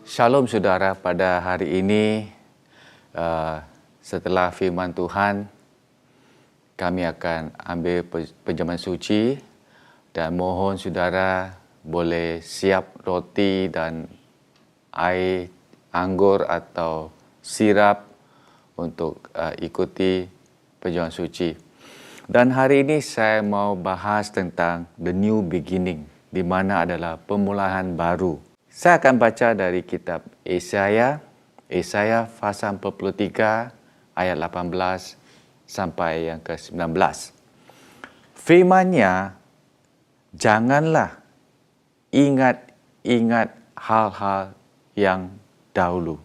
Shalom saudara, pada hari ini setelah firman Tuhan, kami akan ambil pinjaman suci dan mohon saudara boleh siap roti dan air anggur atau sirap untuk ikuti pinjaman suci. Dan hari ini saya mau bahas tentang the new beginning, di mana adalah permulaan baru. Saya akan baca dari kitab Yesaya pasal 43 ayat 18 sampai yang ke-19. Firman-Nya, janganlah ingat hal-hal yang dahulu,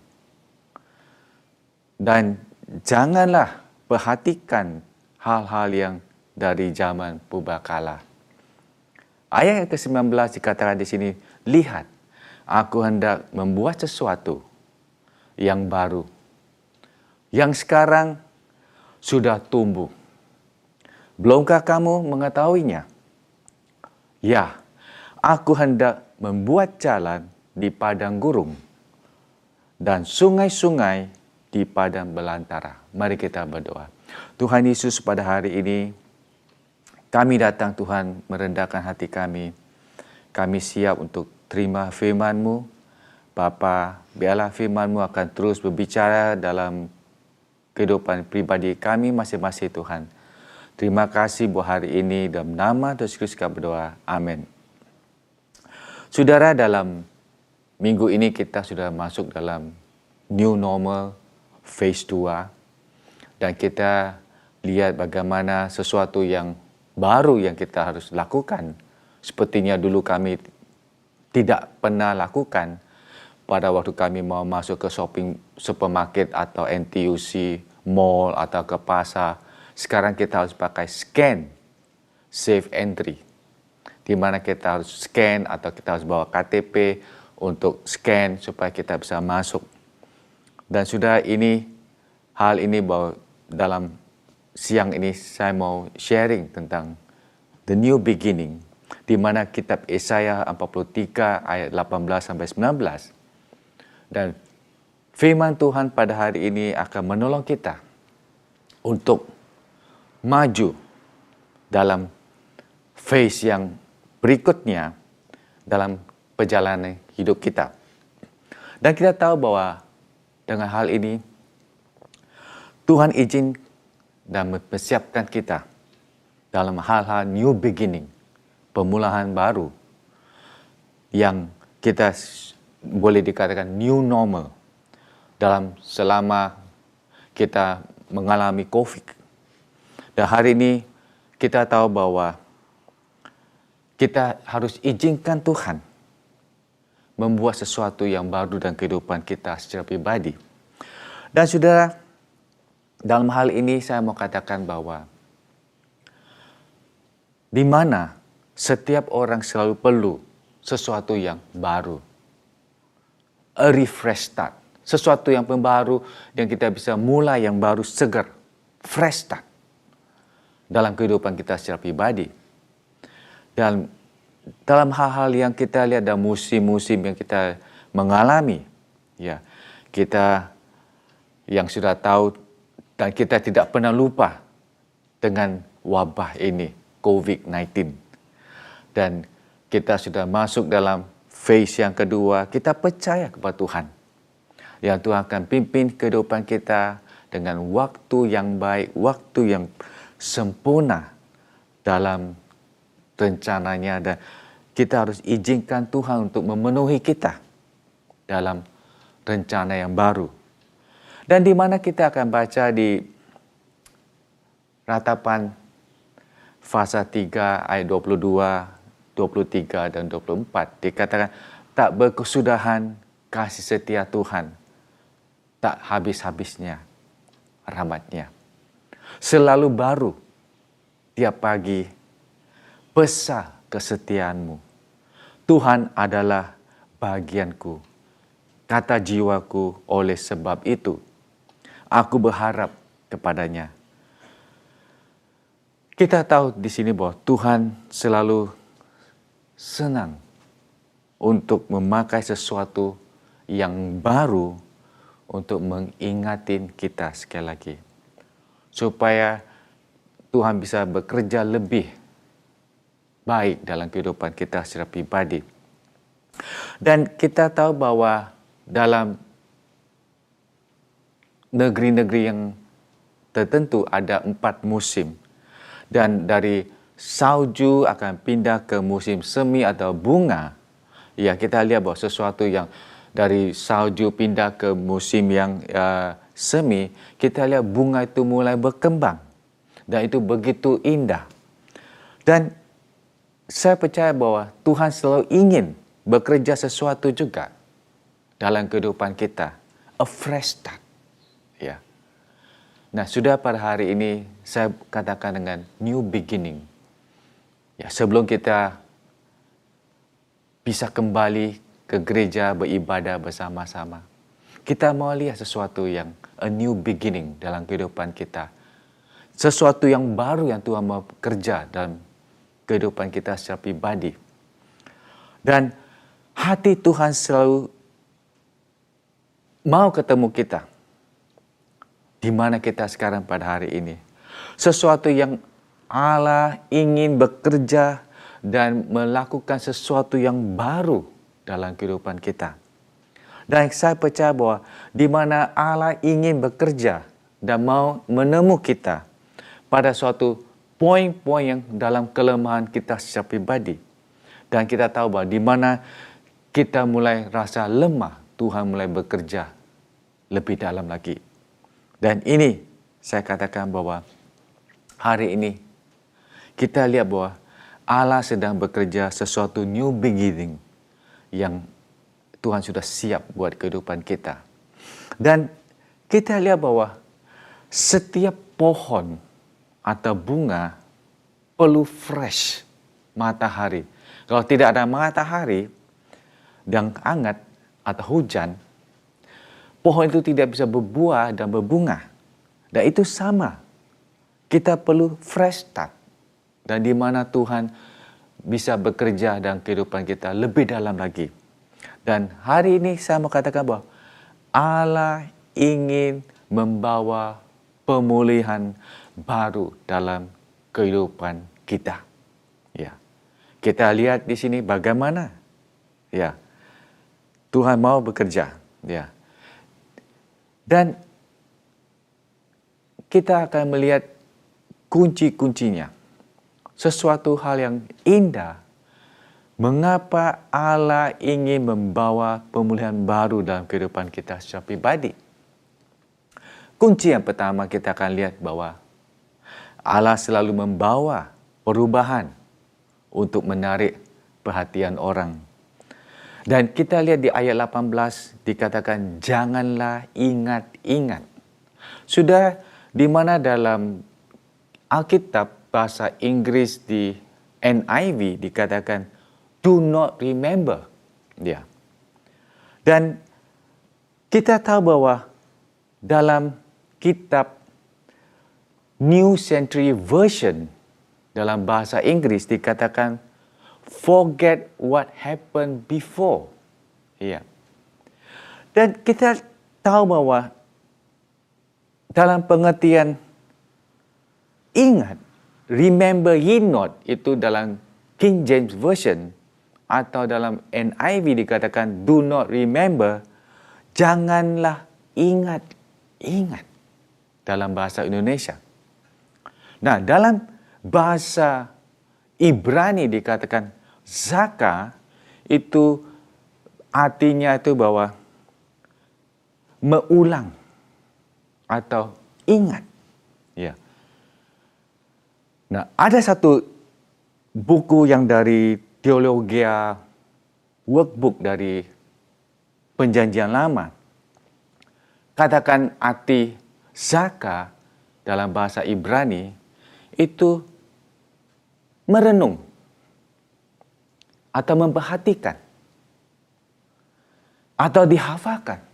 dan janganlah perhatikan hal-hal yang dari zaman purbakala. Ayat yang ke-19 dikatakan di sini, lihat, aku hendak membuat sesuatu yang baru, yang sekarang sudah tumbuh. Belumkah kamu mengetahuinya? Ya, aku hendak membuat jalan di padang gurun dan sungai-sungai di padang belantara. Mari kita berdoa. Tuhan Yesus, pada hari ini kami datang Tuhan merendahkan hati kami. Kami siap untuk terima firman-Mu. Bapa, biarlah firman-Mu akan terus berbicara dalam kehidupan pribadi kami masing-masing Tuhan. Terima kasih buat hari ini, dalam nama Yesus Kristus kami berdoa. Amin. Saudara, dalam minggu ini kita sudah masuk dalam new normal phase 2. Dan kita lihat bagaimana sesuatu yang baru yang kita harus lakukan. Sepertinya dulu kami tidak pernah lakukan pada waktu kami mau masuk ke shopping supermarket atau NTUC, mall atau ke pasar. Sekarang kita harus pakai scan, safe entry. Di mana kita harus scan atau kita harus bawa KTP untuk scan supaya kita bisa masuk. Dan sudah hal ini bahwa dalam siang ini saya mau sharing tentang the new beginning, di mana kitab Yesaya 43 ayat 18 sampai 19. Dan firman Tuhan pada hari ini akan menolong kita untuk maju dalam phase yang berikutnya dalam perjalanan hidup kita. Dan kita tahu bahwa dengan hal ini Tuhan izin dan mempersiapkan kita dalam hal-hal new beginning, permulaan baru, yang kita boleh dikatakan new normal dalam selama kita mengalami COVID. Dan hari ini kita tahu bahwa kita harus izinkan Tuhan membuat sesuatu yang baru dalam kehidupan kita secara pribadi. Dan saudara, dalam hal ini saya mau katakan bahwa di mana setiap orang selalu perlu sesuatu yang baru. A refresh start. Sesuatu yang baru yang kita bisa mulai yang baru, segar. Fresh start. Dalam kehidupan kita secara pribadi. Dan dalam hal-hal yang kita lihat dalam musim-musim yang kita mengalami. Ya, kita yang sudah tahu dan kita tidak pernah lupa dengan wabah ini, COVID-19. Dan kita sudah masuk dalam phase yang kedua, kita percaya kepada Tuhan. Yang Tuhan akan pimpin kehidupan kita dengan waktu yang baik, waktu yang sempurna dalam rencananya. Dan kita harus izinkan Tuhan untuk memenuhi kita dalam rencana yang baru. Dan di mana kita akan baca di Ratapan pasal 3 ayat 22, 23 dan 24. Dikatakan, tak berkesudahan kasih setia Tuhan, tak habis-habisnya rahmat-Nya. Selalu baru tiap pagi, besar kesetiaan-Mu. Tuhan adalah bagianku, kata jiwaku, oleh sebab itu aku berharap kepada-Nya. Kita tahu di sini bahwa Tuhan selalu senang untuk memakai sesuatu yang baru untuk mengingatin kita sekali lagi. Supaya Tuhan bisa bekerja lebih baik dalam kehidupan kita secara pribadi. Dan kita tahu bahwa dalam negeri-negeri yang tertentu ada 4 musim. Dan dari salju akan pindah ke musim semi atau bunga. Ya, kita lihat bahwa sesuatu yang dari salju pindah ke musim yang semi, kita lihat bunga itu mulai berkembang. Dan itu begitu indah. Dan saya percaya bahwa Tuhan selalu ingin bekerja sesuatu juga dalam kehidupan kita. A fresh start. Ya. Nah, sudah pada hari ini saya katakan dengan new beginning. Ya, sebelum kita bisa kembali ke gereja beribadah bersama-sama, kita mau lihat sesuatu yang a new beginning dalam kehidupan kita. Sesuatu yang baru yang Tuhan mau kerja dalam kehidupan kita secara pribadi. Dan hati Tuhan selalu mau ketemu kita. Di mana kita sekarang pada hari ini. Sesuatu yang Allah ingin bekerja dan melakukan sesuatu yang baru dalam kehidupan kita. Dan saya percaya bahwa di mana Allah ingin bekerja dan mau menemu kita pada suatu poin-poin yang dalam kelemahan kita secara pribadi. Dan kita tahu bahwa di mana kita mulai rasa lemah, Tuhan mulai bekerja lebih dalam lagi. Dan ini saya katakan bahwa hari ini kita lihat bahwa Allah sedang bekerja sesuatu new beginning yang Tuhan sudah siap buat kehidupan kita. Dan kita lihat bahwa setiap pohon atau bunga perlu fresh matahari. Kalau tidak ada matahari yang hangat atau hujan, pohon itu tidak bisa berbuah dan berbunga. Dan itu sama. Kita perlu fresh start. Dan di mana Tuhan bisa bekerja dalam kehidupan kita lebih dalam lagi. Dan hari ini saya mau katakan bahwa Allah ingin membawa pemulihan baru dalam kehidupan kita. Ya. Kita lihat di sini bagaimana ya Tuhan mau bekerja, ya. Dan kita akan melihat kunci-kuncinya. Sesuatu hal yang indah. Mengapa Allah ingin membawa pemulihan baru dalam kehidupan kita secara pribadi? Kunci yang pertama kita akan lihat bahwa Allah selalu membawa perubahan untuk menarik perhatian orang. Dan kita lihat di ayat 18 dikatakan janganlah ingat-ingat. Sudah di mana dalam Alkitab bahasa Inggris di NIV dikatakan do not remember. Ya. Dan kita tahu bahwa dalam kitab New Century Version dalam bahasa Inggris dikatakan forget what happened before. Ya. Dan kita tahu bahwa dalam pengertian ingat, remember ye not, itu dalam King James Version atau dalam NIV dikatakan do not remember, janganlah ingat dalam bahasa Indonesia. Nah, dalam bahasa Ibrani dikatakan zaka itu artinya itu bahwa mengulang atau ingat. Ya. Nah, ada satu buku yang dari Teologia workbook dari Perjanjian Lama. Katakan arti zaka dalam bahasa Ibrani itu merenung atau memperhatikan atau dihafalkan.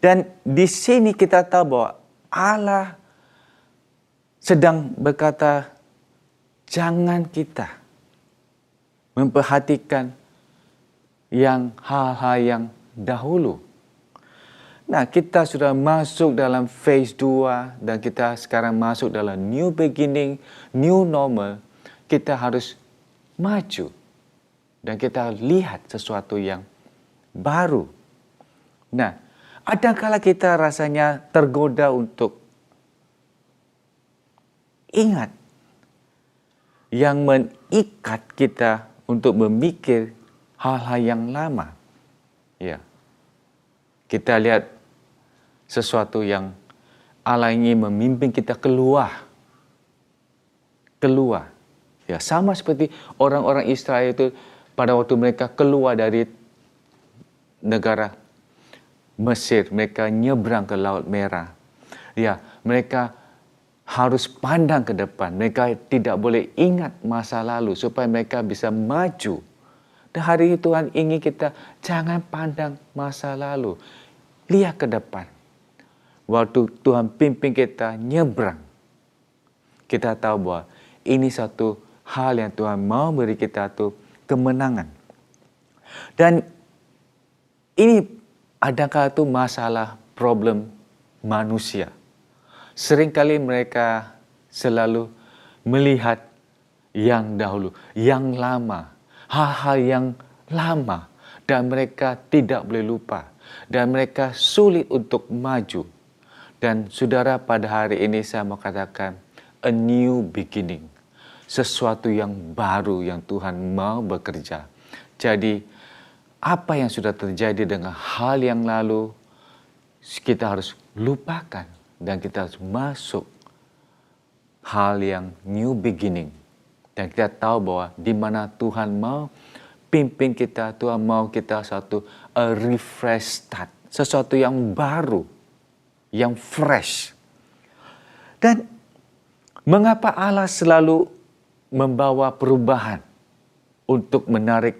Dan di sini kita tahu bahwa Allah sedang berkata, jangan kita memperhatikan yang hal-hal yang dahulu. Nah, kita sudah masuk dalam phase 2 dan kita sekarang masuk dalam new beginning, new normal. Kita harus maju dan kita lihat sesuatu yang baru. Nah, adakala kita rasanya tergoda untuk ingat yang mengikat kita untuk memikir hal-hal yang lama. Ya. Kita lihat sesuatu yang Allah ingin memimpin kita keluar. Keluar. Ya, sama seperti orang-orang Israel itu pada waktu mereka keluar dari negara Mesir, mereka nyebrang ke Laut Merah. Ya, mereka harus pandang ke depan. Mereka tidak boleh ingat masa lalu supaya mereka bisa maju. Dan hari ini Tuhan ingin kita jangan pandang masa lalu. Lihat ke depan. Waktu Tuhan pimpin kita nyebrang, kita tahu bahwa ini satu hal yang Tuhan mau beri kita tuh kemenangan. Dan ini adakah itu masalah problem manusia. Seringkali mereka selalu melihat yang dahulu, yang lama, hal-hal yang lama, dan mereka tidak boleh lupa, dan mereka sulit untuk maju. Dan saudara, pada hari ini saya mau katakan a new beginning, sesuatu yang baru yang Tuhan mau bekerja. Jadi apa yang sudah terjadi dengan hal yang lalu kita harus lupakan dan kita harus masuk hal yang new beginning. Dan kita tahu bahwa di mana Tuhan mau pimpin kita, Tuhan mau kita satu a refresh start, sesuatu yang baru, yang fresh. Dan mengapa Allah selalu membawa perubahan untuk menarik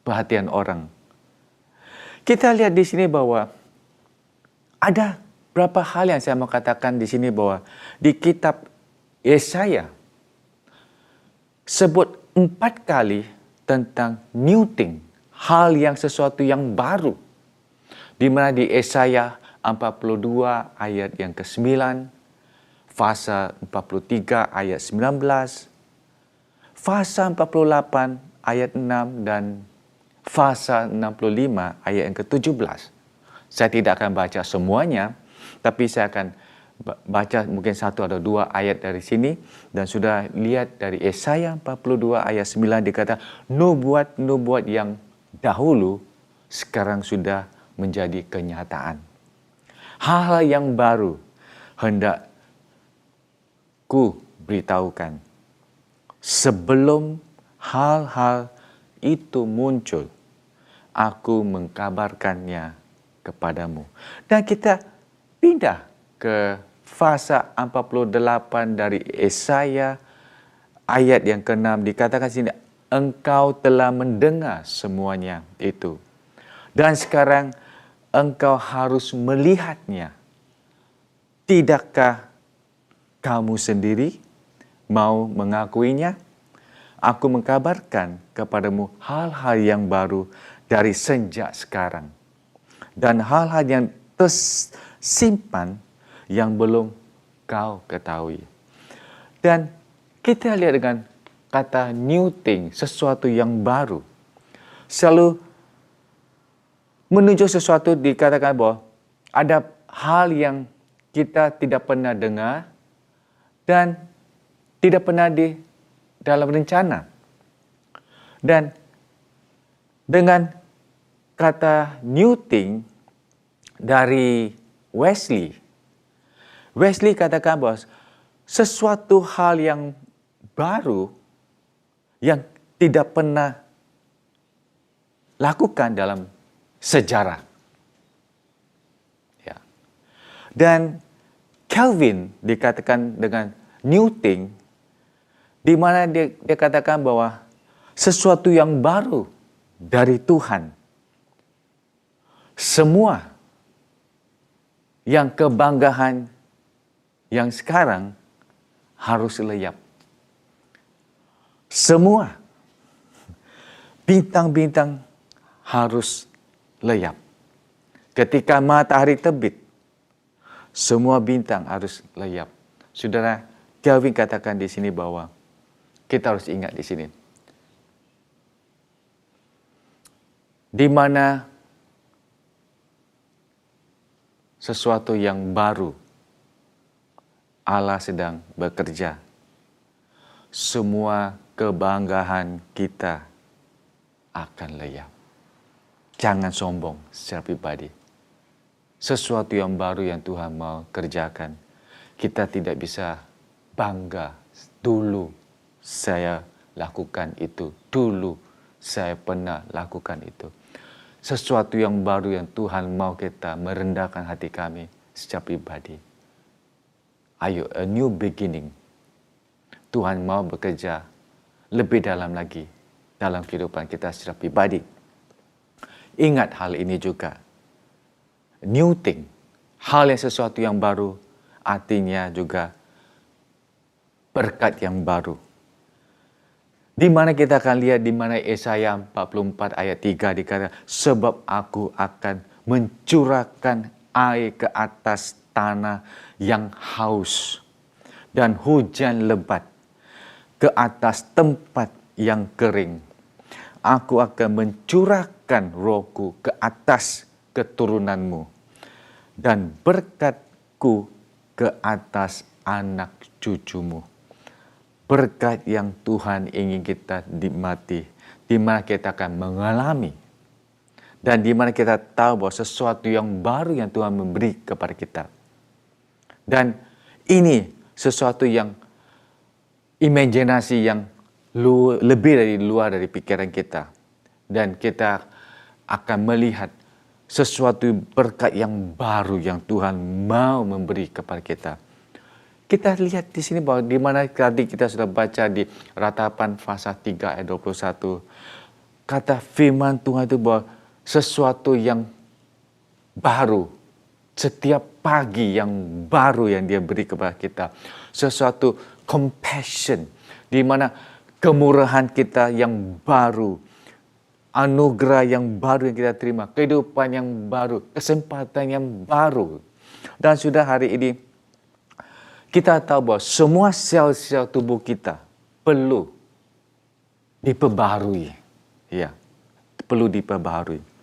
perhatian orang? Kita lihat di sini bahwa ada berapa hal yang saya mau katakan di sini, bahwa di kitab Yesaya sebut 4 kali tentang new thing, hal yang sesuatu yang baru. Di mana di Yesaya 42 ayat yang ke-9, Fasa 43 ayat 19, Fasa 48 ayat 6, dan Fasa 65 ayat yang ke-17. Saya tidak akan baca semuanya, tapi saya akan baca mungkin 1 atau 2 ayat dari sini. Dan sudah lihat dari Yesaya 42 ayat 9 dikata, nubuat-nubuat yang dahulu sekarang sudah menjadi kenyataan. Hal-hal yang baru hendak ku beritahukan. Sebelum hal-hal itu muncul, aku mengkabarkannya kepadamu. Dan kita pindah ke Fasa 48 dari Yesaya ayat yang ke-6, dikatakan sini, engkau telah mendengar semuanya itu. Dan sekarang engkau harus melihatnya. Tidakkah kamu sendiri mau mengakuinya? Aku mengkabarkan kepadamu hal-hal yang baru dari sejak sekarang. Dan hal-hal yang tersimpan yang belum kau ketahui. Dan kita lihat dengan kata new thing, sesuatu yang baru. Selalu menunjuk sesuatu, dikatakan bahwa ada hal yang kita tidak pernah dengar dan tidak pernah di dalam rencana. Dan dengan kata new thing dari Wesley katakan bahwa sesuatu hal yang baru yang tidak pernah lakukan dalam sejarah. Ya. Dan Calvin dikatakan dengan new thing, di mana dia katakan bahwa sesuatu yang baru dari Tuhan. Semua yang kebanggaan yang sekarang harus leyap. Semua bintang-bintang harus leyap. Ketika matahari terbit, semua bintang harus leyap. Saudara, Kelvin katakan di sini bahwa kita harus ingat di sini. Di mana sesuatu yang baru Allah sedang bekerja. Semua kebanggaan kita akan leyap. Jangan sombong secara pribadi. Sesuatu yang baru yang Tuhan mau kerjakan, kita tidak bisa bangga. Dulu saya lakukan itu. Dulu saya pernah lakukan itu. Sesuatu yang baru yang Tuhan mau kita merendahkan hati kami secara pribadi. Ayo, a new beginning. Tuhan mau bekerja lebih dalam lagi dalam kehidupan kita secara pribadi. Ingat hal ini juga. New thing, hal yang sesuatu yang baru, artinya juga berkat yang baru. Di mana kita akan lihat di mana Yesaya 44 ayat 3 dikatakan, sebab aku akan mencurahkan air ke atas tanah yang haus dan hujan lebat ke atas tempat yang kering. Aku akan mencurahkan rohku ke atas keturunanmu dan berkatku ke atas anak cucumu. Berkat yang Tuhan ingin kita nikmati, di mana kita akan mengalami dan di mana kita tahu bahwa sesuatu yang baru yang Tuhan memberi kepada kita. Dan ini sesuatu yang imajinasi yang lebih dari luar dari pikiran kita. Dan kita akan melihat sesuatu berkat yang baru yang Tuhan mau memberi kepada kita. Kita lihat di sini bahwa di mana tadi kita sudah baca di Ratapan pasal 3 ayat 21. Kata firman Tuhan itu bahwa sesuatu yang baru. Setiap pagi yang baru yang dia beri kepada kita. Sesuatu compassion. Di mana kemurahan kita yang baru, anugerah yang baru yang kita terima, kehidupan yang baru, kesempatan yang baru. Dan sudah hari ini, kita tahu bahwa semua sel-sel tubuh kita perlu diperbaharui. Ya, perlu diperbaharui.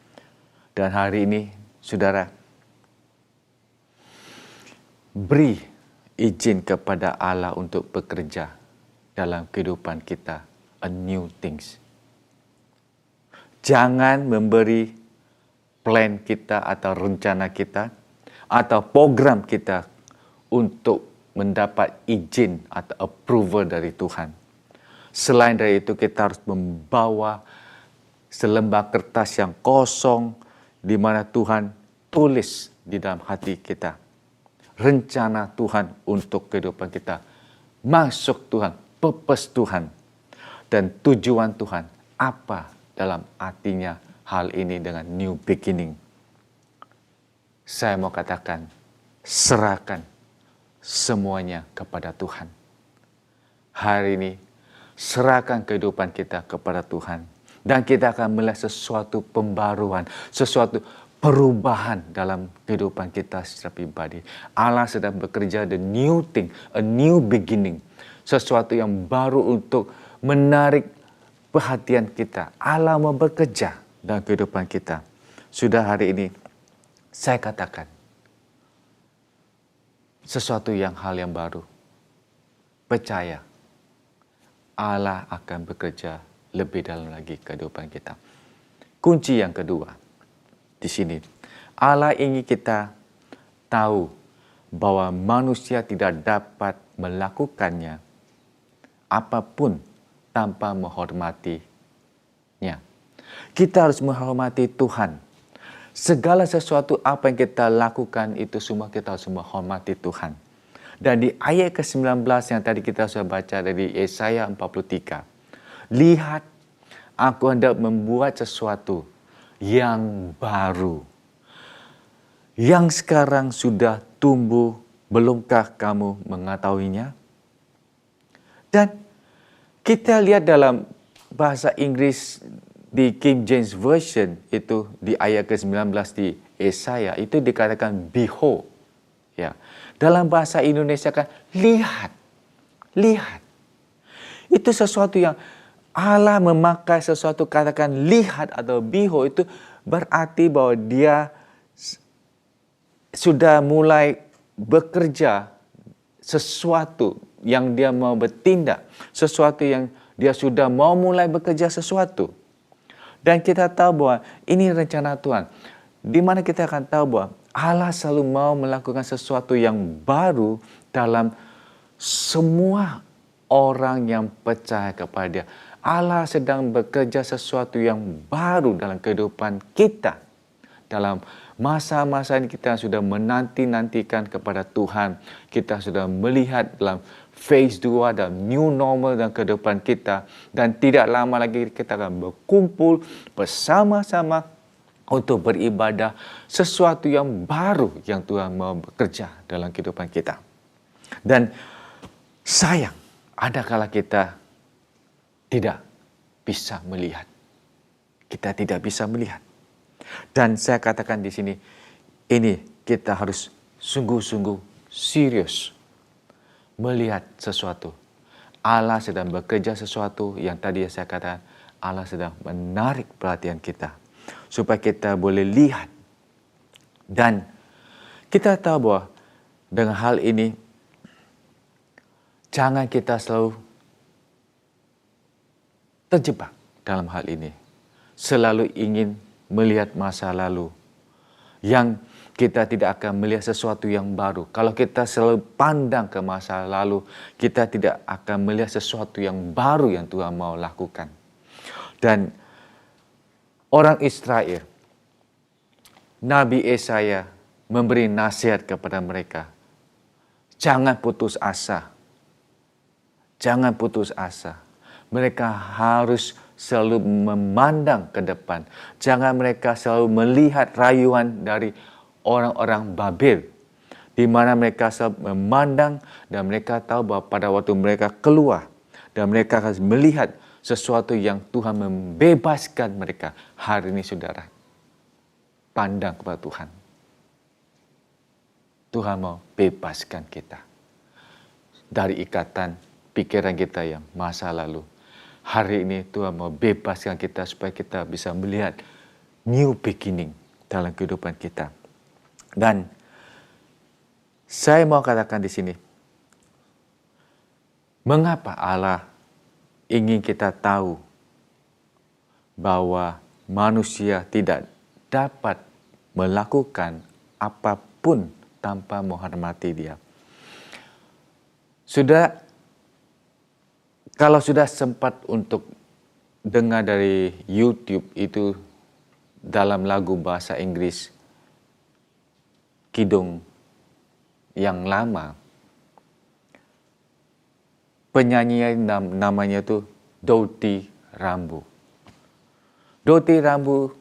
Dan hari ini, saudara, beri izin kepada Allah untuk bekerja dalam kehidupan kita, a new things. Jangan memberi plan kita atau rencana kita atau program kita untuk mendapat izin atau approval dari Tuhan. Selain dari itu, kita harus membawa selembar kertas yang kosong di mana Tuhan tulis di dalam hati kita. Rencana Tuhan untuk kehidupan kita. Masuk Tuhan, purpose Tuhan, dan tujuan Tuhan. Apa dalam artinya hal ini dengan new beginning? Saya mau katakan, serahkan semuanya kepada Tuhan. Hari ini, serahkan kehidupan kita kepada Tuhan. Dan kita akan melihat sesuatu pembaruan, sesuatu perubahan dalam kehidupan kita secara pribadi. Allah sedang bekerja the new thing, a new beginning. Sesuatu yang baru untuk menarik perhatian kita. Allah mau bekerja dalam kehidupan kita. Sudah hari ini, saya katakan, sesuatu hal yang baru. Percaya, Allah akan bekerja lebih dalam lagi kehidupan kita. Kunci yang kedua, di sini, Allah ingin kita tahu bahwa manusia tidak dapat melakukannya apapun tanpa menghormatinya. Kita harus menghormati Tuhan. Segala sesuatu apa yang kita lakukan itu semua kita harus menghormati Tuhan. Dan di ayat ke-19 yang tadi kita sudah baca dari Yesaya 43. Lihat, aku hendak membuat sesuatu yang baru. Yang sekarang sudah tumbuh, belumkah kamu mengetahuinya? Dan kita lihat dalam bahasa Inggris di King James Version itu di ayat ke-19 di Yesaya itu dikatakan behold. Ya. Dalam bahasa Indonesia kan lihat. Lihat. Itu sesuatu yang Allah memakai sesuatu katakan lihat atau behold itu berarti bahwa dia sudah mulai bekerja sesuatu yang dia mau bertindak, sesuatu yang dia sudah mau mulai bekerja sesuatu. Dan kita tahu bahwa ini rencana Tuhan. Di mana kita akan tahu bahwa Allah selalu mau melakukan sesuatu yang baru dalam semua orang yang percaya kepada Dia. Allah sedang bekerja sesuatu yang baru dalam kehidupan kita. Dalam masa-masa ini kita sudah menanti-nantikan kepada Tuhan. Kita sudah melihat dalam phase 2 dan new normal dalam kehidupan kita. Dan tidak lama lagi kita akan berkumpul bersama-sama untuk beribadah sesuatu yang baru yang Tuhan mau bekerja dalam kehidupan kita. Dan sayang, ada kala kita tidak bisa melihat. Kita tidak bisa melihat. Dan saya katakan di sini, ini kita harus sungguh-sungguh serius melihat sesuatu. Allah sedang bekerja sesuatu yang tadi saya katakan, Allah sedang menarik perhatian kita supaya kita boleh lihat. Dan kita tahu bahwa dengan hal ini, jangan kita selalu terjebak dalam hal ini. Selalu ingin melihat masa lalu. Yang kita tidak akan melihat sesuatu yang baru. Kalau kita selalu pandang ke masa lalu, kita tidak akan melihat sesuatu yang baru yang Tuhan mau lakukan. Dan orang Israel, Nabi Yesaya memberi nasihat kepada mereka. Jangan putus asa. Jangan putus asa. Mereka harus selalu memandang ke depan. Jangan mereka selalu melihat rayuan dari orang-orang Babel. Di mana mereka selalu memandang dan mereka tahu bahwa pada waktu mereka keluar dan mereka akan melihat sesuatu yang Tuhan membebaskan mereka. Hari ini saudara, pandang kepada Tuhan. Tuhan mau bebaskan kita dari ikatan pikiran kita yang masa lalu. Hari ini Tuhan mau bebaskan kita supaya kita bisa melihat new beginning dalam kehidupan kita. Dan saya mau katakan di sini, mengapa Allah ingin kita tahu bahwa manusia tidak dapat melakukan apapun tanpa menghormati Dia. Kalau sudah sempat untuk dengar dari YouTube itu dalam lagu bahasa Inggris Kidung yang lama, penyanyi namanya itu Dottie Rambo. Dottie Rambo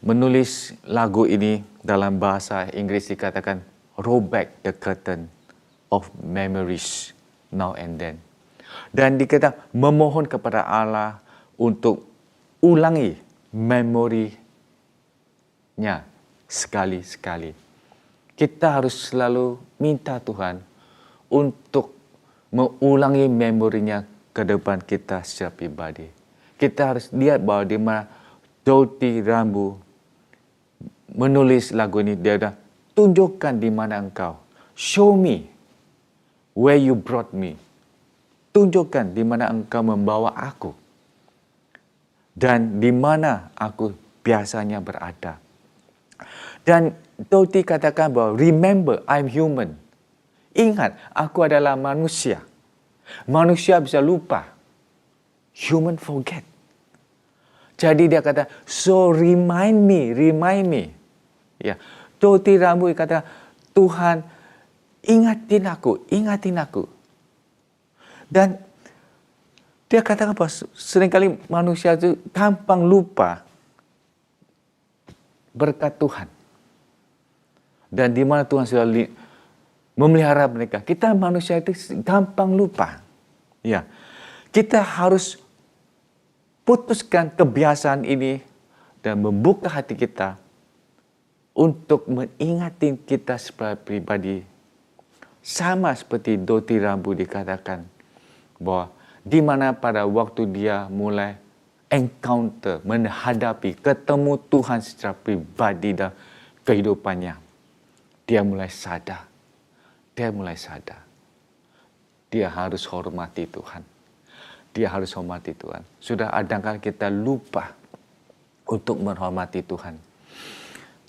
menulis lagu ini dalam bahasa Inggris dikatakan roll back the curtain of memories now and then. Dan dikatakan memohon kepada Allah untuk ulangi memorinya sekali-sekali. Kita harus selalu minta Tuhan untuk mengulangi memorinya ke depan kita secara pribadi. Kita harus lihat bahwa di mana Dottie Rambo menulis lagu ini, dia dah tunjukkan di mana engkau. Show me where you brought me. Tunjukkan di mana engkau membawa aku. Dan di mana aku biasanya berada. Dan Dottie katakan bahwa remember I'm human. Ingat, aku adalah manusia. Manusia bisa lupa. Human forget. Jadi dia kata, so remind me. Ya, Dottie Rambo kata, Tuhan ingatin aku. Dan dia katakan bahwa seringkali manusia itu gampang lupa berkat Tuhan. Dan di mana Tuhan sudah memelihara mereka. Kita manusia itu gampang lupa. Ya, kita harus putuskan kebiasaan ini dan membuka hati kita untuk mengingatkan kita sebagai pribadi. Sama seperti Doti Rambu dikatakan bahwa di mana pada waktu dia mulai encounter, menghadapi, ketemu Tuhan secara pribadi dalam kehidupannya, dia mulai sadar. Dia harus hormati Tuhan. Sudah adakah kita lupa untuk menghormati Tuhan?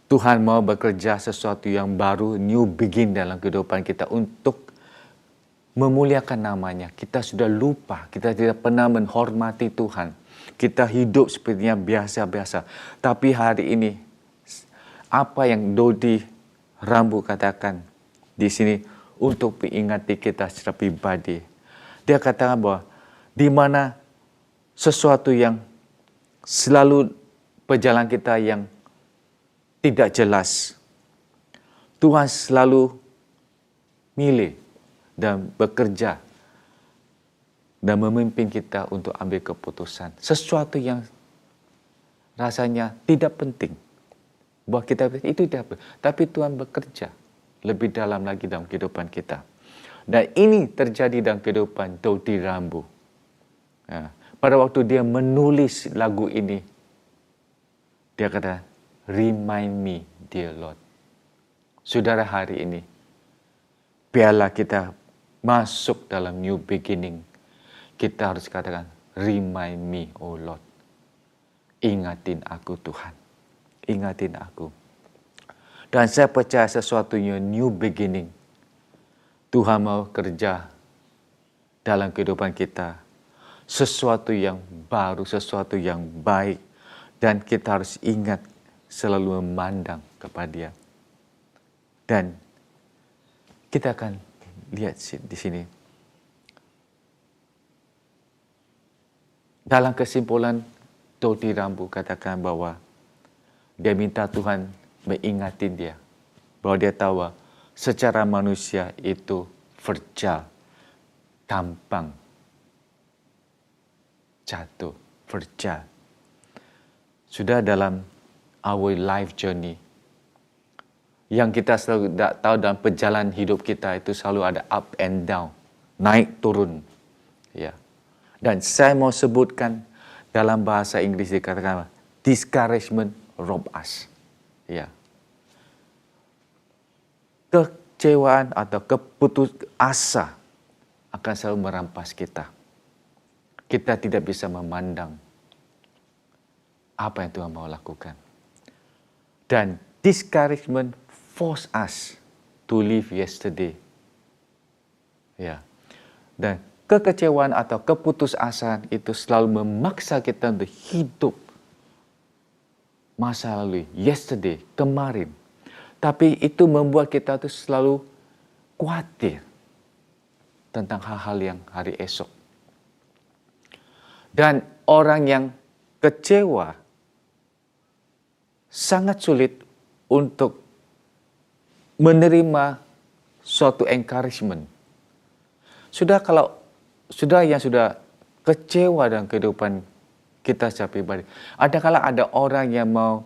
Tuhan mau bekerja sesuatu yang baru, new begin dalam kehidupan kita untuk memuliakan namanya. Kita sudah lupa, kita tidak pernah menghormati Tuhan. Kita hidup sepertinya biasa-biasa. Tapi hari ini, apa yang Dodi Rambu katakan di sini untuk mengingati kita secara pribadi. Dia katakan bahwa di mana sesuatu yang selalu perjalanan kita yang tidak jelas, Tuhan selalu milih dan bekerja dan memimpin kita untuk ambil keputusan. Sesuatu yang rasanya tidak penting. Buat kita itu tidak penting. Tapi Tuhan bekerja lebih dalam lagi dalam kehidupan kita. Dan ini terjadi dalam kehidupan Dodi Rambu. Pada waktu dia menulis lagu ini, dia kata, "Remind me, dear Lord." Saudara, hari ini, biarlah kita masuk dalam new beginning. Kita harus katakan, "Remind me, oh Lord." Ingatin aku, Tuhan. Ingatin aku. Dan saya percaya sesuatunya new beginning. Tuhan mau kerja dalam kehidupan kita. Sesuatu yang baru, sesuatu yang baik. Dan kita harus ingat selalu memandang kepada Dia. Dan kita akan lihat di sini. Dalam kesimpulan, Dodi Rambu katakan bahwa dia minta Tuhan mengingatin dia. Bahwa dia tahu secara manusia itu fragile, gampang jatuh, fragile. Sudah dalam our life journey, yang kita selalu tahu dalam perjalanan hidup kita itu selalu ada up and down, naik turun. Ya. Dan saya mau sebutkan dalam bahasa Inggris dikatakan discouragement rob us. Ya. Kecewaan atau keputus asa akan selalu merampas kita. Kita tidak bisa memandang apa yang Tuhan mau lakukan. Dan discouragement force us to live yesterday. Ya. Dan kekecewaan atau keputusasaan itu selalu memaksa kita untuk hidup masa lalu, yesterday, kemarin. Tapi itu membuat kita tuh selalu khawatir tentang hal-hal yang hari esok. Dan orang yang kecewa sangat sulit untuk menerima suatu encouragement. Sudah yang sudah kecewa dalam kehidupan kita secara pribadi. Adakala ada orang yang mau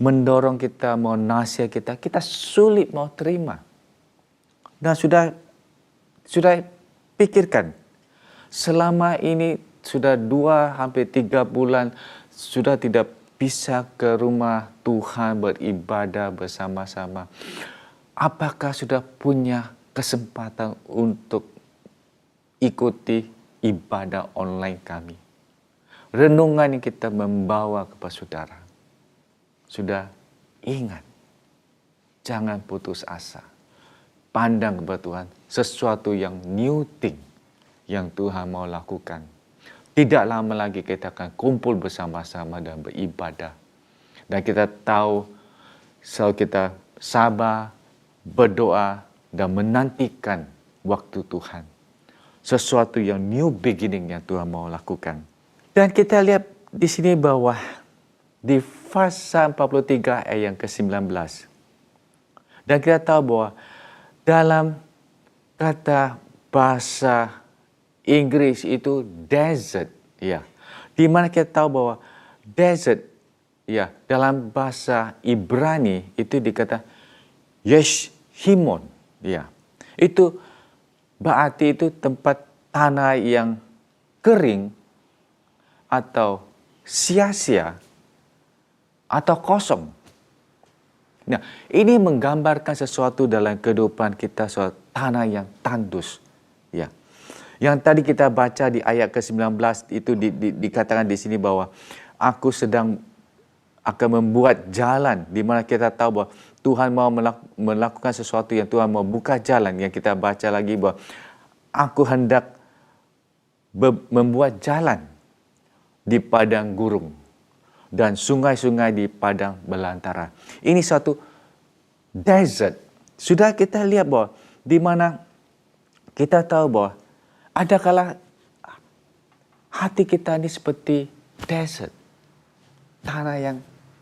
mendorong kita, mau nasihat kita sulit mau terima. Dan sudah pikirkan, selama ini sudah 2 hampir 3 bulan sudah tidak bisa ke rumah Tuhan beribadah bersama-sama. Apakah sudah punya kesempatan untuk ikuti ibadah online kami? Renungan yang kita membawa kepada saudara. Sudah ingat, jangan putus asa. Pandang kepada Tuhan, sesuatu yang new thing yang Tuhan mau lakukan. Tidak lama lagi kita akan kumpul bersama-sama dan beribadah. Dan kita tahu, selalu kita sabar, berdoa, dan menantikan waktu Tuhan. Sesuatu yang new beginning yang Tuhan mau lakukan. Dan kita lihat di sini bahwa di Fasa 43 ayat yang ke-19. Dan kita tahu bahwa dalam kata bahasa Inggris itu desert, ya. Di mana kita tahu bahwa desert, ya, dalam bahasa Ibrani itu dikata Yeshimon, ya. Itu berarti itu tempat tanah yang kering atau sia-sia atau kosong. Nah, ini menggambarkan sesuatu dalam kehidupan kita, suatu tanah yang tandus. Ya. Yang tadi kita baca di ayat ke-19 itu dikatakan di sini bahwa aku sedang akan membuat jalan, di mana kita tahu bahwa Tuhan mau melakukan sesuatu, yang Tuhan mau buka jalan. Yang kita baca lagi bahwa aku hendak membuat jalan di padang gurung dan sungai-sungai di padang belantara. Ini satu desert. Sudah kita lihat bahwa di mana kita tahu bahwa ada kala hati kita ini seperti desert, tanah yang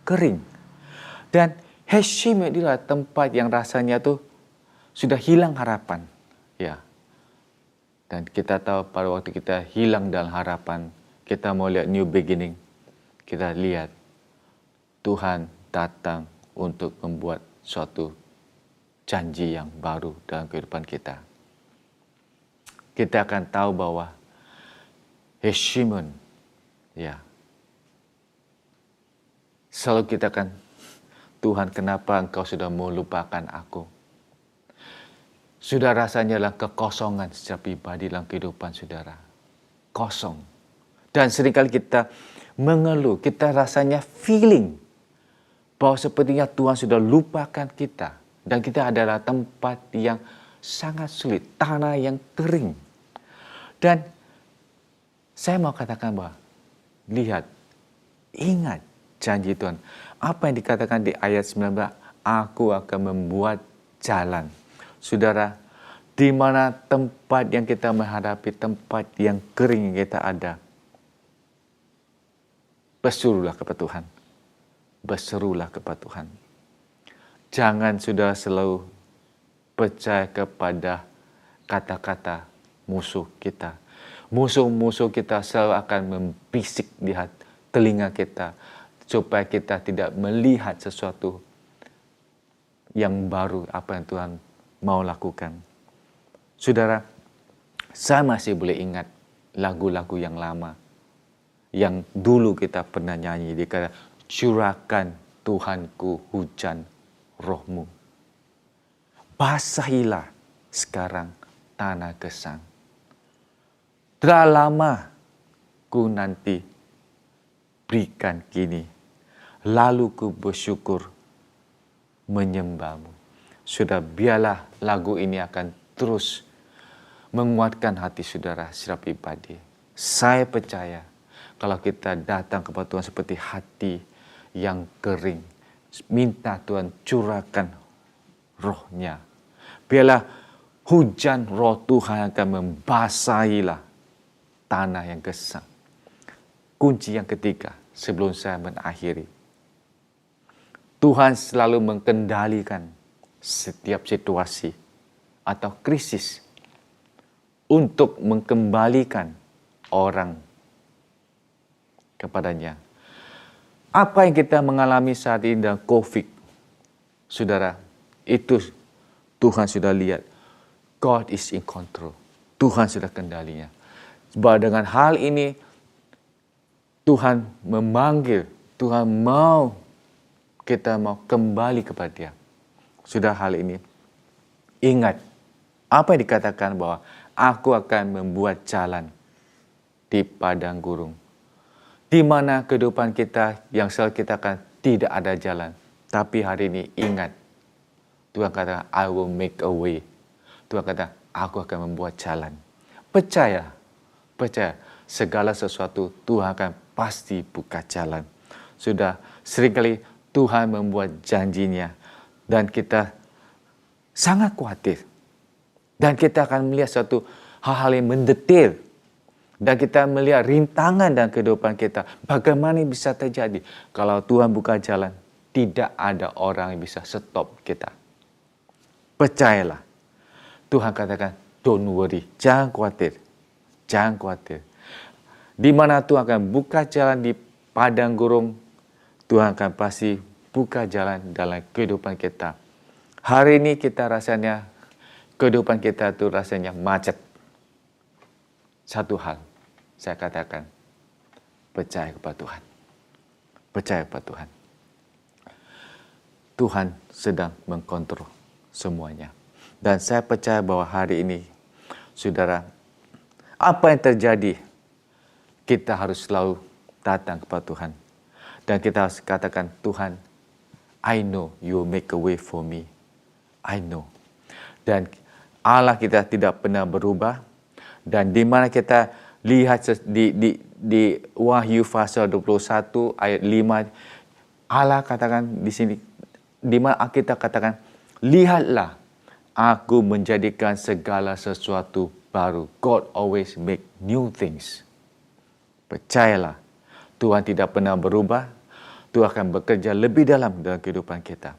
kering. Dan Heshim adalah tempat yang rasanya tuh sudah hilang harapan. Ya. Dan kita tahu pada waktu kita hilang dalam harapan, kita mau lihat new beginning. Kita lihat Tuhan datang untuk membuat suatu janji yang baru dalam kehidupan kita. Kita akan tahu bahwa Heshimon, ya, selalu kita akan, Tuhan, kenapa Engkau sudah melupakan aku? Sudah rasanya adalah kekosongan secara pribadi dalam kehidupan saudara. Kosong. Dan seringkali kita mengeluh, kita rasanya feeling bahwa sepertinya Tuhan sudah lupakan kita. Dan kita adalah tempat yang sangat sulit, tanah yang kering. Dan saya mau katakan bahwa, lihat, ingat janji Tuhan. Apa yang dikatakan di ayat 19, aku akan membuat jalan. Saudara, di mana tempat yang kita menghadapi, tempat yang kering yang kita ada, berserulah kepada Tuhan. Berserulah kepada Tuhan. Jangan sudah selalu percaya kepada kata-kata musuh kita. Musuh-musuh kita selalu akan membisik di telinga kita supaya kita tidak melihat sesuatu yang baru, apa yang Tuhan mau lakukan. Saudara, saya masih boleh ingat lagu-lagu yang lama yang dulu kita pernah nyanyi. Dikata, curahkan Tuhanku hujan rohmu. Basahilah sekarang tanah gesang. Telah lama ku nanti berikan kini, lalu ku bersyukur menyembahmu. Sudah, biarlah lagu ini akan terus menguatkan hati saudara secara pribadi. Saya percaya kalau kita datang kepada Tuhan seperti hati yang kering, minta Tuhan curahkan rohnya. Biarlah hujan roh Tuhan akan membasahilah tanah yang gesang. Kunci yang ketiga sebelum saya mengakhiri. Tuhan selalu mengendalikan setiap situasi atau krisis untuk mengembalikan orang kepadanya. Apa yang kita mengalami saat ini dalam COVID, saudara, itu Tuhan sudah lihat. God is in control. Tuhan sudah kendalinya. Sebab dengan hal ini, Tuhan memanggil, Tuhan mau kita mau kembali kepada Dia. Sudah hal ini, ingat apa yang dikatakan bahwa aku akan membuat jalan di padang gurung. Di mana kehidupan kita yang selalu kita akan tidak ada jalan. Tapi hari ini ingat, Tuhan kata, I will make a way. Tuhan kata, aku akan membuat jalan. Percaya, segala sesuatu Tuhan akan pasti buka jalan. Sudah, seringkali Tuhan membuat janjinya dan kita sangat khawatir. Dan kita akan melihat suatu hal-hal yang mendetail. Dan kita melihat rintangan dalam kehidupan kita. Bagaimana bisa terjadi? Kalau Tuhan buka jalan, tidak ada orang yang bisa stop kita. Percayalah. Tuhan katakan, don't worry. Jangan khawatir. Jangan khawatir. Di mana Tuhan akan buka jalan di padang gurun, Tuhan akan pasti buka jalan dalam kehidupan kita. Hari ini kita rasanya, kehidupan kita itu rasanya macet. Satu hal, saya katakan, percaya kepada Tuhan. Percaya kepada Tuhan. Tuhan sedang mengkontrol semuanya. Dan saya percaya bahwa hari ini, saudara, apa yang terjadi, kita harus selalu datang kepada Tuhan. Dan kita harus katakan, Tuhan, I know you will make a way for me. I know. Dan Allah kita tidak pernah berubah. Dan di mana kita lihat di Wahyu pasal 21 ayat 5, Allah katakan di sini, di mana kita katakan, lihatlah, aku menjadikan segala sesuatu baru. God always make new things. Percayalah, Tuhan tidak pernah berubah. Tuhan akan bekerja lebih dalam kehidupan kita.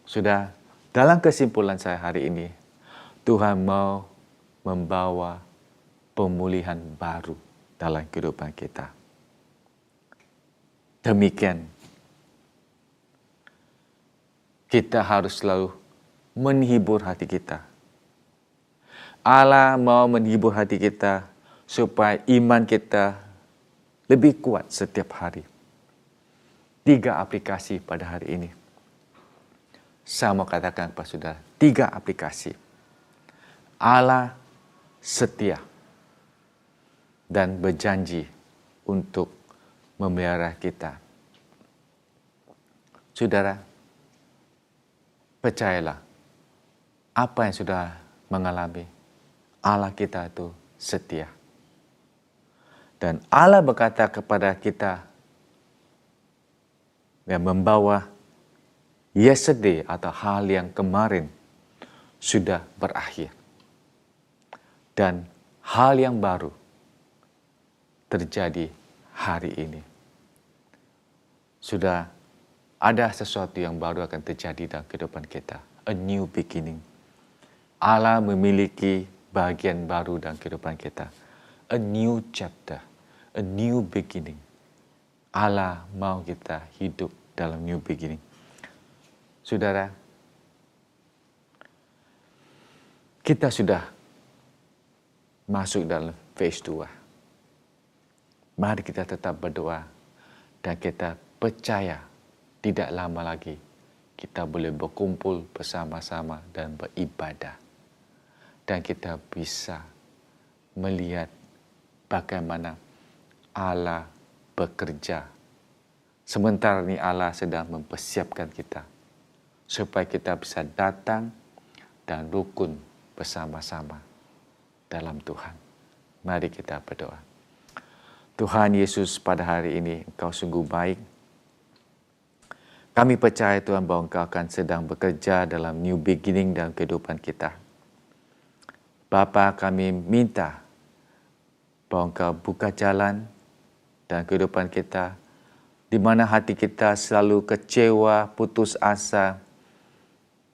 Sudah, dalam kesimpulan saya hari ini, Tuhan mau membawa pemulihan baru dalam kehidupan kita. Demikian, kita harus selalu menghibur hati kita. Allah mau menghibur hati kita supaya iman kita lebih kuat setiap hari. 3 aplikasi pada hari ini. Saya mau katakan kepada saudara, 3 aplikasi. Allah setia dan berjanji untuk memelihara kita. Saudara, percayalah, apa yang sudah mengalami, Allah kita itu setia. Dan Allah berkata kepada kita, yang membawa yesterday atau hal yang kemarin sudah berakhir. Dan hal yang baru terjadi hari ini. Sudah ada sesuatu yang baru akan terjadi dalam kehidupan kita. A new beginning. Allah memiliki bagian baru dalam kehidupan kita. A new chapter. A new beginning. Allah mau kita hidup dalam new beginning. Saudara, kita sudah masuk dalam phase 2. Mari kita tetap berdoa dan kita percaya tidak lama lagi kita boleh berkumpul bersama-sama dan beribadah. Dan kita bisa melihat bagaimana Allah bekerja. Sementara ini Allah sedang mempersiapkan kita supaya kita bisa datang dan rukun bersama-sama dalam Tuhan. Mari kita berdoa. Tuhan Yesus, pada hari ini Engkau sungguh baik. Kami percaya Tuhan bahwa Engkau akan sedang bekerja dalam new beginning dalam kehidupan kita. Bapa, kami minta bahwa Engkau buka jalan dalam kehidupan kita, di mana hati kita selalu kecewa, putus asa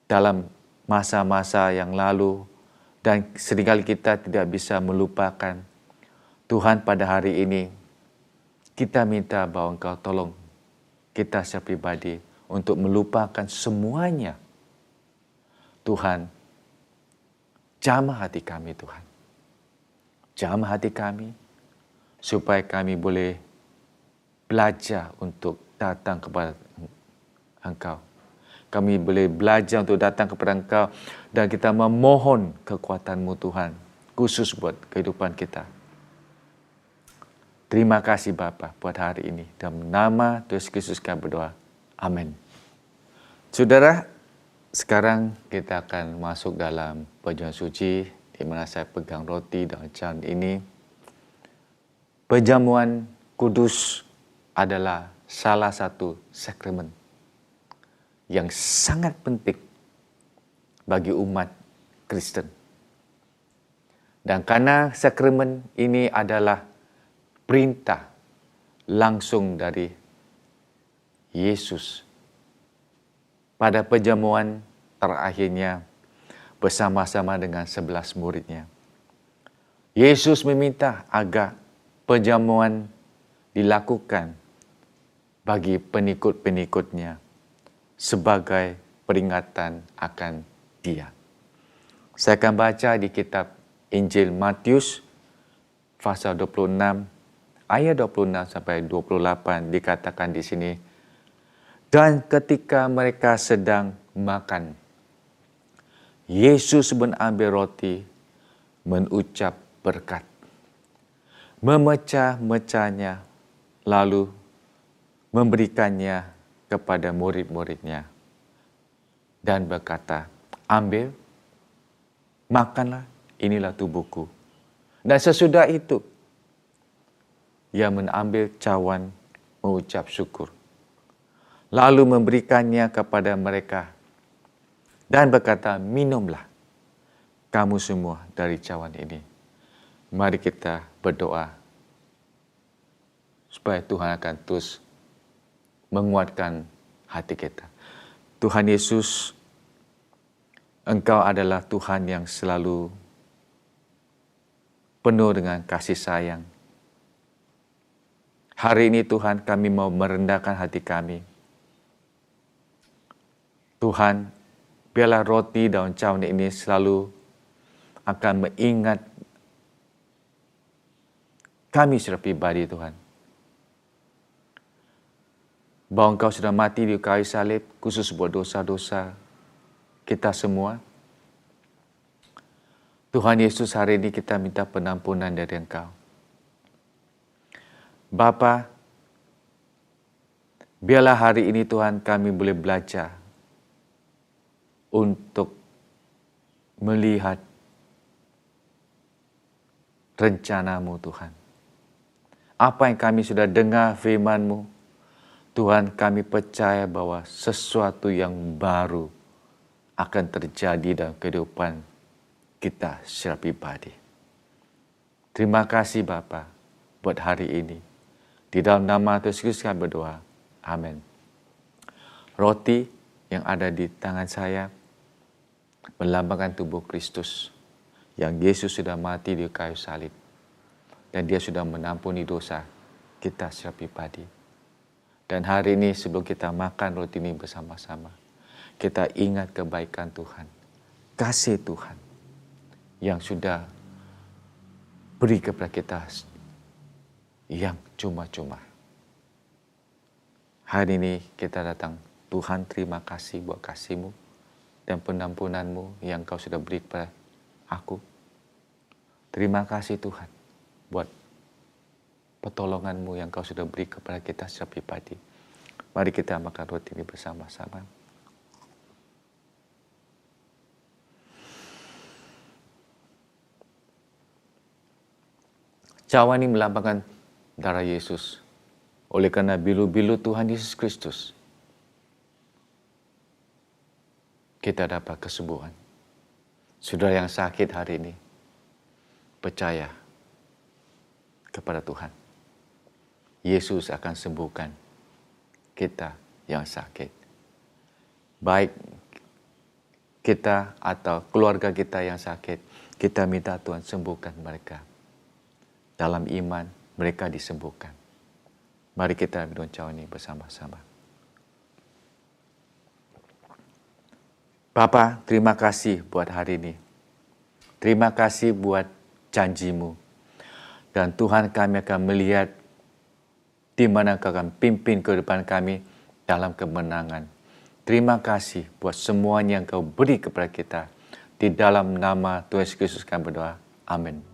dalam masa-masa yang lalu, dan seringkali kita tidak bisa melupakan. Tuhan, pada hari ini kita minta bahwa Engkau tolong kita secara pribadi untuk melupakan semuanya. Tuhan, jamah hati kami Tuhan. Jamah hati kami supaya kami boleh belajar untuk datang kepada Engkau. Kami boleh belajar untuk datang kepada Engkau dan kita memohon kekuatan-Mu Tuhan, khusus buat kehidupan kita. Terima kasih Bapa buat hari ini. Dalam nama Tuhan Yesus kami berdoa. Amin. Saudara, sekarang kita akan masuk dalam perjamuan suci di mana saya pegang roti dan can ini. Perjamuan kudus adalah salah satu sakramen yang sangat penting bagi umat Kristen. Dan karena sakramen ini adalah perintah langsung dari Yesus pada perjamuan terakhirnya bersama-sama dengan 11 muridnya. Yesus meminta agar perjamuan dilakukan bagi pengikut-pengikutnya sebagai peringatan akan Dia. Saya akan baca di kitab Injil Matius pasal 26 ayat 26 sampai 28 dikatakan di sini, dan ketika mereka sedang makan, Yesus mengambil roti, mengucap berkat, memecah-mecahnya, lalu memberikannya kepada murid-muridnya dan berkata, ambil, makanlah, inilah tubuhku. Dan sesudah itu, Ia mengambil cawan, mengucap syukur, lalu memberikannya kepada mereka dan berkata, minumlah kamu semua dari cawan ini. Mari kita berdoa supaya Tuhan akan terus menguatkan hati kita. Tuhan Yesus, Engkau adalah Tuhan yang selalu penuh dengan kasih sayang. Hari ini Tuhan, kami mau merendahkan hati kami. Tuhan, biarlah roti daun cawan ini selalu akan mengingat kami secara pribadi, Tuhan, bahwa Engkau sudah mati di kayu salib khusus buat dosa-dosa kita semua. Tuhan Yesus, hari ini kita minta penampunan dari Engkau. Bapa, biarlah hari ini Tuhan kami boleh belajar untuk melihat rencana-Mu, Tuhan. Apa yang kami sudah dengar firman-Mu, Tuhan, kami percaya bahwa sesuatu yang baru akan terjadi dalam kehidupan kita secara pribadi. Terima kasih Bapa buat hari ini. Di dalam nama Tuhan Yesus kami berdoa. Amin. Roti yang ada di tangan saya melambangkan tubuh Kristus yang Yesus sudah mati di kayu salib. Dan Dia sudah mengampuni dosa kita secara pribadi. Dan hari ini sebelum kita makan roti ini bersama-sama, kita ingat kebaikan Tuhan, kasih Tuhan yang sudah beri kepada kita yang cuma-cuma. Hari ini kita datang, Tuhan terima kasih buat kasih-Mu dan penampunan-Mu yang Kau sudah beri kepada aku. Terima kasih Tuhan buat pertolongan-Mu yang Kau sudah beri kepada kita secara pribadi. Mari kita makan roti ini bersama-sama. Cawan ini melambangkan darah Yesus. Oleh karena bilu-bilu Tuhan Yesus Kristus, kita dapat kesembuhan. Saudara yang sakit hari ini, percaya kepada Tuhan. Yesus akan sembuhkan kita yang sakit. Baik kita atau keluarga kita yang sakit, kita minta Tuhan sembuhkan mereka. Dalam iman, mereka disembuhkan. Mari kita minum cawan ini bersama-sama. Bapa, terima kasih buat hari ini. Terima kasih buat janji-Mu. Dan Tuhan, kami akan melihat di mana Kau akan pimpin kehidupan kami dalam kemenangan. Terima kasih buat semuanya yang Kau beri kepada kita. Di dalam nama Tuhan Yesus Kristus kami berdoa. Amin.